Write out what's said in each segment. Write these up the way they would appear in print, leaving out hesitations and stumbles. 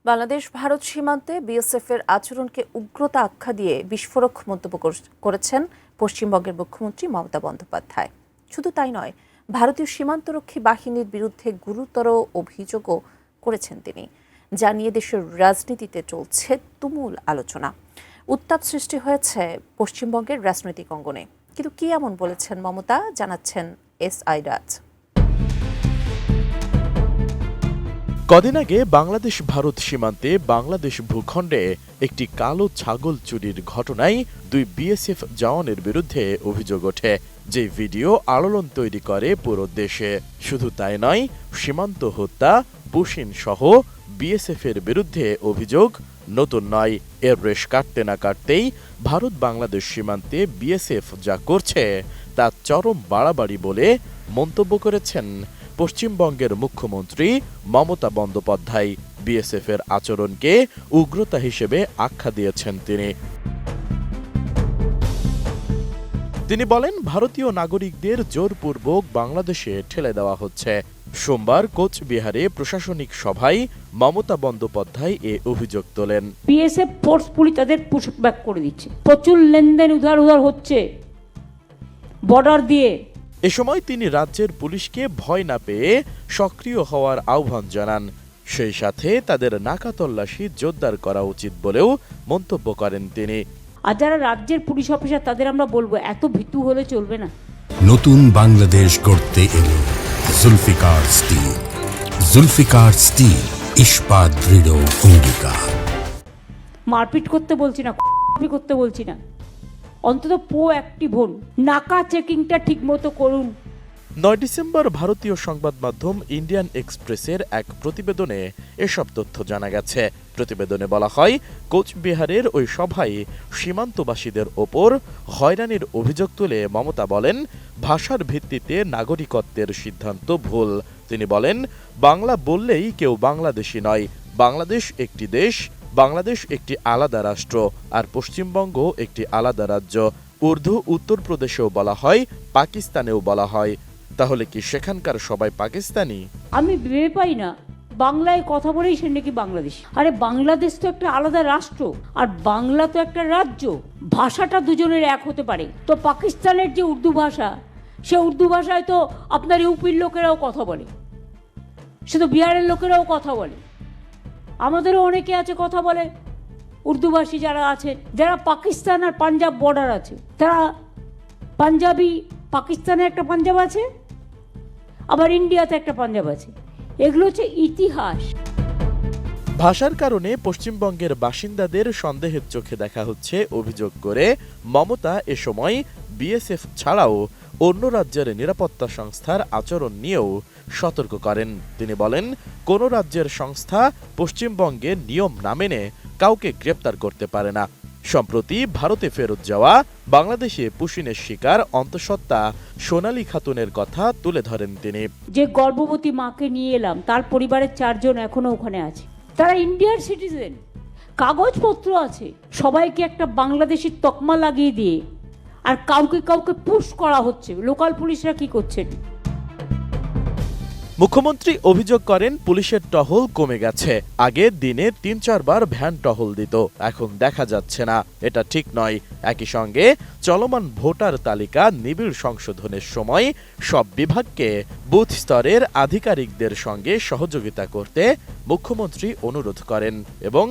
বাংলাদেশ ভারত সীমান্তে বিএসএফের আচরণকে উগ্রতা আখ্যা দিয়ে বিস্ফোরক মন্তব্য করেছেন পশ্চিমবঙ্গের মুখ্যমন্ত্রী মমতা বন্দ্যোপাধ্যায়। শুধু তাই নয়, ভারতীয় সীমান্তরক্ষী বাহিনীর বিরুদ্ধে গুরুতর অভিযোগও করেছেন তিনি, যা নিয়ে দেশের রাজনীতিতে চলছে তুমুল আলোচনা। উত্তাপ সৃষ্টি হয়েছে পশ্চিমবঙ্গের রাজনৈতিক অঙ্গনে। কিন্তু কি এমন বলেছেন মমতা, জানাচ্ছেন এসআই রাজ। কদিন আগে বাংলাদেশ ভারত সীমান্তে বাংলাদেশ ভূখণ্ডে একটি কালো ছাগল চুরির ঘটনায় 2 বিএসএফ জওয়ানের বিরুদ্ধে অভিযোগ ওঠে, যে ভিডিও আলোড়ন তৈরি করে পুরো দেশে। শুধু তাই নয়, সীমান্ত হত্যা, পুশিন সহ বিএসএফের বিরুদ্ধে অভিযোগ নতুন নয়। এর রেশ কাটতে না কাটতেই ভারত বাংলাদেশ সীমান্তে বিএসএফ যা করছে তা চরম বাড়াবাড়ি বলে মন্তব্য করেছেন পশ্চিমবঙ্গের মুখ্যমন্ত্রী মমতা বন্দ্যোপাধ্যায়। বিএসএফের আচরণকে উগ্রতা হিসেবে আখ্যা দিয়েছেন তিনি বলেন, ভারতীয় নাগরিকদের জোরপূর্বক বাংলাদেশে ঠেলে দেওয়া হচ্ছে। সোমবার কোচবিহারে প্রশাসনিক সভায় মমতা বন্দ্যোপাধ্যায় এ অভিযোগ তোলেন। বিএসএফ ফোর্সফুলি তাদের পুশব্যাক করে দিচ্ছে, প্রচুর লেনদেন উধার হচ্ছে বর্ডার দিয়ে। এ সময় তিনি রাজ্যের পুলিশকে ভয় না পেয়ে সক্রিয় হওয়ার আহ্বান জানান। সেই সাথে তাদের নাকা তল্লাশি জোরদার করা উচিত বলেও মন্তব্য করেন তিনি। আর যারা রাজ্যের পুলিশ অফিসার তাদের আমরা বলবো, এত ভীতু হলে চলবে না। নতুন বাংলাদেশ গড়তে এলো জুলফিকার স্টিল। জুলফিকার স্টিল, ইস্পাত দৃঢ় অঙ্গীকার। মারপিট করতে বলছি না, করতে বলছি না, অন্তত প্রোঅ্যাক্টিভ হন, নাকা চেকিংটা ঠিক মতো করুন। 9 ডিসেম্বর ভারতীয় সংবাদ মাধ্যম ইন্ডিয়ান এক্সপ্রেসের এক প্রতিবেদনে এসব তথ্য জানা গেছে। প্রতিবেদনে বলা হয়, কোচবিহারের ওই সভায় সীমান্তবাসীদের ওপর হয়রানির অভিযোগ তুলে মমতা বলেন, ভাষার ভিত্তিতে নাগরিকত্বের সিদ্ধান্ত ভুল। তিনি বলেন, বাংলা বললেই কেউ বাংলাদেশি নয়। বাংলাদেশ একটি দেশ, বাংলাদেশ একটি আলাদা রাষ্ট্র, আর পশ্চিমবঙ্গ একটি আলাদা রাজ্য। উর্দু উত্তরপ্রদেশেও বলা হয়, পাকিস্তানেও বলা হয়। তাহলে কি সেখানকার সবাই পাকিস্তানি? আমি ভেবে পাই না বাংলায় কথা বলেই সে নাকি বাংলাদেশ। আরে বাংলাদেশ তো একটা আলাদা রাষ্ট্র, আর বাংলা তো একটা রাজ্য। ভাষাটা দুজনের এক হতে পারে। তো পাকিস্তানের যে উর্দু ভাষা, সে উর্দু ভাষায় তো আপনার ইউপির লোকেরাও কথা বলে, সে তো বিহারের লোকেরাও কথা বলে, আমাদেরও অনেকে আছে কথা বলে উর্দুভাষী যারা আছে, যারা পাকিস্তান আর পাঞ্জাব বর্ডার আছে, তারা পাঞ্জাবি। পাকিস্তানে একটা পাঞ্জাব আছে, আবার ইন্ডিয়াতে একটা পাঞ্জাব আছে। এগুলো হচ্ছে ইতিহাস। ভাষার কারণে পশ্চিমবঙ্গের বাসিন্দাদের সন্দেহের চোখে দেখা হচ্ছে অভিযোগ করে মমতা এ সময় বিএসএফ ছাড়াও অন্য রাজ্যের নিরাপত্তা সংস্থার আচরণ নিয়েও সতর্ক করেন। তিনি বলেন, কোন রাজ্যের সংস্থা পশ্চিমবঙ্গে নিয়ম না মেনে কাউকে গ্রেপ্তার করতে পারে না। সম্প্রতি ভারতে ফেরত যাওয়া বাংলাদেশে পুশিনের শিকার অন্তঃসত্ত্বা সোনালী খাতুনের কথা তুলে ধরেন তিনি। যে গর্ভবতী মাকে নিয়ে এলাম, তার পরিবারের 4 জন এখনো ওখানে আছে। তারা ইন্ডিয়ার সিটিজেন, কাগজপত্র আছে। সবাইকে একটা বাংলাদেশি তকমা লাগিয়ে দিয়ে আর কাউকে কাউকে পুশ করা হচ্ছে। লোকাল পুলিশরা কি করছেন? মুখ্যমন্ত্রী অভিযোগ করেন, পুলিশের টহল কমে গেছে। আগে দিনে 3-4 বার ভ্যান টহল দিত, এখন দেখা যাচ্ছে না। এটা ঠিক নয়। একই সঙ্গে চলমান ভোটার তালিকা নিবিড় সংশোধনের সময় সব বিভাগকে বুথ স্তরের আধিকারিকদের সঙ্গে সহযোগিতা করতে মুখ্যমন্ত্রী অনুরোধ করেন এবং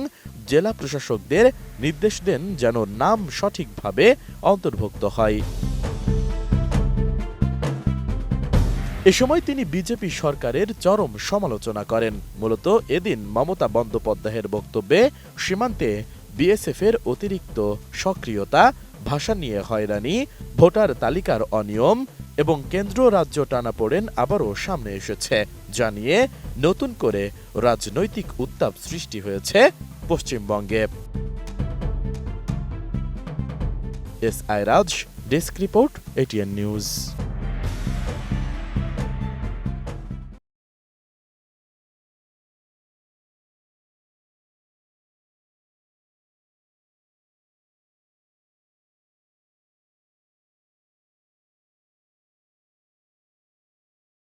জেলা প্রশাসকদের নির্দেশ দেন যেন নাম সঠিকভাবে অন্তর্ভুক্ত হয়। এ সময় তিনি বিজেপি সরকারের চরম সমালোচনা করেন। মূলত এদিন মমতা বন্দ্যোপাধ্যায়ের বক্তব্যে সীমান্তে বিএসএফের অতিরিক্ত সক্রিয়তা, ভাষা নিয়ে হয়রানি, ভোটার তালিকার অনিয়ম এবং কেন্দ্র রাজ্য টানাপোড়েন আবারও সামনে এসেছে, যা নিয়ে নতুন করে রাজনৈতিক উত্তাপ সৃষ্টি হয়েছে পশ্চিমবঙ্গে। এসআই রাজ, ডেস্ক রিপোর্ট, এটিএন নিউজ।